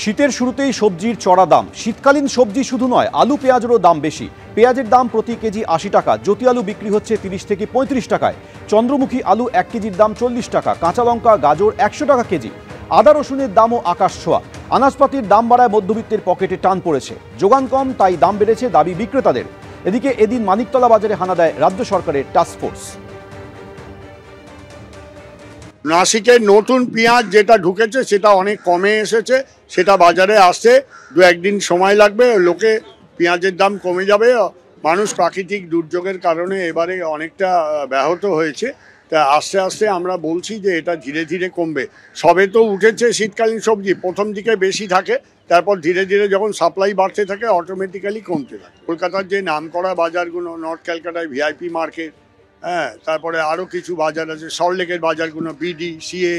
শীতের শুরুতেই সবজির চড়া দাম। শীতকালীন সবজি শুধু নয়, আলু পেঁয়াজেরও দাম বেশি। পেঁয়াজের দাম প্রতি কেজি ৮০ টাকা, জ্যোতি আলু বিক্রি হচ্ছে ৩০ থেকে ৩৫ টাকায়। চন্দ্রমুখী আলু ১ কেজির দাম ৪০ টাকা, কাঁচা লঙ্কা গাজর ১০০ টাকা কেজি। আদা রসুনের দামও আকাশ ছোঁয়া। আনাজপাতির দাম বাড়ায় মধ্যবিত্তের পকেটে টান পড়েছে। যোগান কম, তাই দাম বেড়েছে দাবি বিক্রেতাদের। এদিকে এদিন মানিকতলা বাজারে হানা দেয় রাজ্য সরকারের টাস্কফোর্স। নাসিকের নতুন পেঁয়াজ যেটা ঢুকেছে সেটা অনেক কমে এসেছে, সেটা বাজারে আসতে দু একদিন সময় লাগবে। লোকে পেঁয়াজের দাম কমে যাবে। মানুষ প্রাকৃতিক দুর্যোগের কারণে এবারে অনেকটা ব্যাহত হয়েছে, তা আস্তে আস্তে আমরা বলছি যে এটা ধীরে ধীরে কমবে। সবে তো উঠেছে শীতকালীন সবজি, প্রথম দিকে বেশি থাকে, তারপর ধীরে ধীরে যখন সাপ্লাই বাড়তে থাকে অটোমেটিক্যালি কমতে থাকে। কলকাতার যে নামকরা বাজারগুলো, নর্থ ক্যালকাটায় ভিআইপি মার্কেট, হ্যাঁ, তারপরে আরও কিছু বাজার আছে, সল্টলেকের বাজারগুলো বিডি সিএ,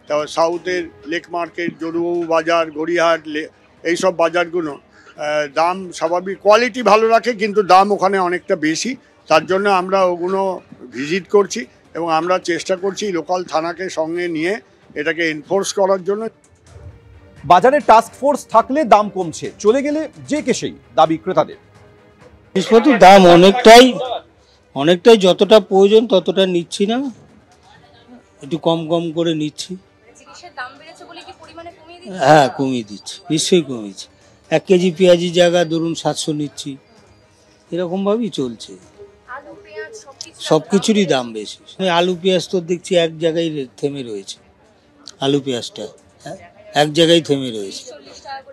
তারপর সাউথের লেক মার্কেট, জরুবাবু বাজার, গড়িয়াহাট, এইসব বাজারগুলো দাম স্বাভাবিক, কোয়ালিটি ভালো রাখে কিন্তু দাম ওখানে অনেকটা বেশি। তার জন্য আমরা ওগুলো ভিজিট করছি এবং আমরা চেষ্টা করছি লোকাল থানাকে সঙ্গে নিয়ে এটাকে এনফোর্স করার জন্য। বাজারে টাস্কফোর্স থাকলে দাম কমছে, চলে গেলে যে কেসেই দাবি ক্রেতাদের। জিনিসপত্রের দাম অনেকটাই যতটা প্রয়োজন ততটা নিচ্ছি না, একটু কম কম করে নিচ্ছি। হ্যাঁ, কমিয়ে দিচ্ছি, নিশ্চয়ই কমিয়েছি। 1 কেজি পেঁয়াজের জায়গা ধরুন 700 নিচ্ছি, এরকমভাবেই চলছে। সব কিছুরই দাম বেশি। আলু পেঁয়াজ তো দেখছি এক জায়গায় থেমে রয়েছে, আলু পেঁয়াজটা এক জায়গায় থেমে রয়েছে।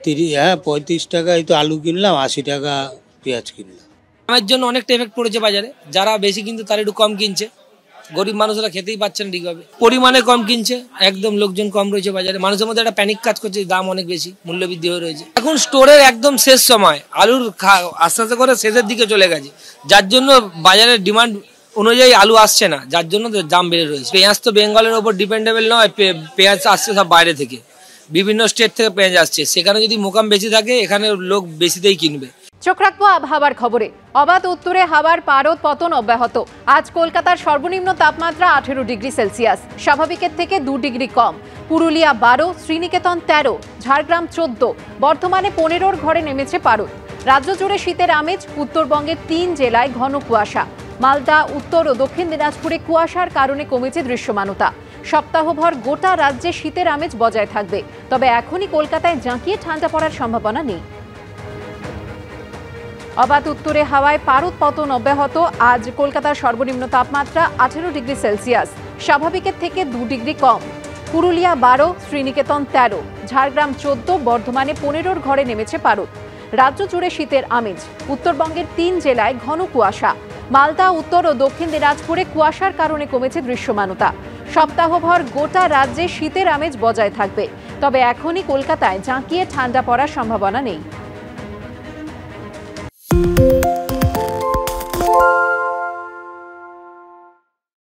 35 টাকায় তো আলু কিনলাম, 80 টাকা পেঁয়াজ কিনলাম। দামের জন্য অনেকটা এফেক্ট পড়েছে বাজারে। যারা বেশি কিনছে তারা একটু কম কিনছে, গরিব মানুষরা খেতেই পাচ্ছে না ঠিকভাবে, পরিমাণে কম কিনছে, একদম লোকজন কম রয়েছে বাজারে। মানুষের মধ্যে একটা প্যানিক কাজ করছে, দাম অনেক বেশি, মূল্যবৃদ্ধি হয়ে রয়েছে। এখন স্টোরের একদম শেষ সময়, আলুর আস্তে আস্তে করে শেষের দিকে চলে গেছে, যার জন্য বাজারের ডিমান্ড অনুযায়ী আলু আসছে না, যার জন্য দাম বেড়ে রয়েছে। পেঁয়াজ তো বেঙ্গলের ওপর ডিপেন্ডেবল নয়, পেঁয়াজ আসছে সব বাইরে থেকে, বিভিন্ন স্টেট থেকে পেঁয়াজ আসছে। সেখানে যদি মোকাম বেশি থাকে এখানে লোক বেশিতেই কিনবে। চোখ রাখবো আবহাওয়ার খবরে। অবাধ উত্তরে হাওয়ার পারদ পতন অব্যাহত। আজ কলকাতার সর্বনিম্ন তাপমাত্রা 18 ডিগ্রি সেলসিয়াস, স্বাভাবিকের থেকে 2 ডিগ্রি কম। পুরুলিয়া 12, শ্রীনিকেতন 13, ঝাড়গ্রাম 14, বর্ধমানে 15 ঘরে নেমেছে পারদ। রাজ্য জুড়ে শীতের আমেজ। উত্তরবঙ্গের 3 জেলায় ঘন কুয়াশা। মালদা, উত্তর ও দক্ষিণ দিনাজপুরে কুয়াশার কারণে কমেছে দৃশ্যমানতা। সপ্তাহভর গোটা রাজ্যে শীতের আমেজ বজায় থাকবে, তবে এখনই কলকাতায় জাঁকিয়ে ঠান্ডা পড়ার সম্ভাবনা নেই। অবাধ উত্তরে হাওয়ায় পারদ পতন অব্যাহত। আজ কলকাতার সর্বনিম্ন তাপমাত্রা 18 ডিগ্রি সেলসিয়াস, স্বাভাবিকের থেকে 2 ডিগ্রি কম। পুরুলিয়া 12, শ্রীনিকেতন 13, ঝাড়গ্রাম 14, বর্ধমানে 15 ঘরে নেমেছে পারদ। রাজ্য জুড়ে শীতের আমেজ। উত্তরবঙ্গের 3 জেলায় ঘন কুয়াশা। মালদা, উত্তর ও দক্ষিণ দিনাজপুরে কুয়াশার কারণে কমেছে দৃশ্যমানতা। সপ্তাহভর গোটা রাজ্যে শীতের আমেজ বজায় থাকবে, তবে এখনই কলকাতায় জাঁকিয়ে ঠান্ডা পড়ার সম্ভাবনা নেই।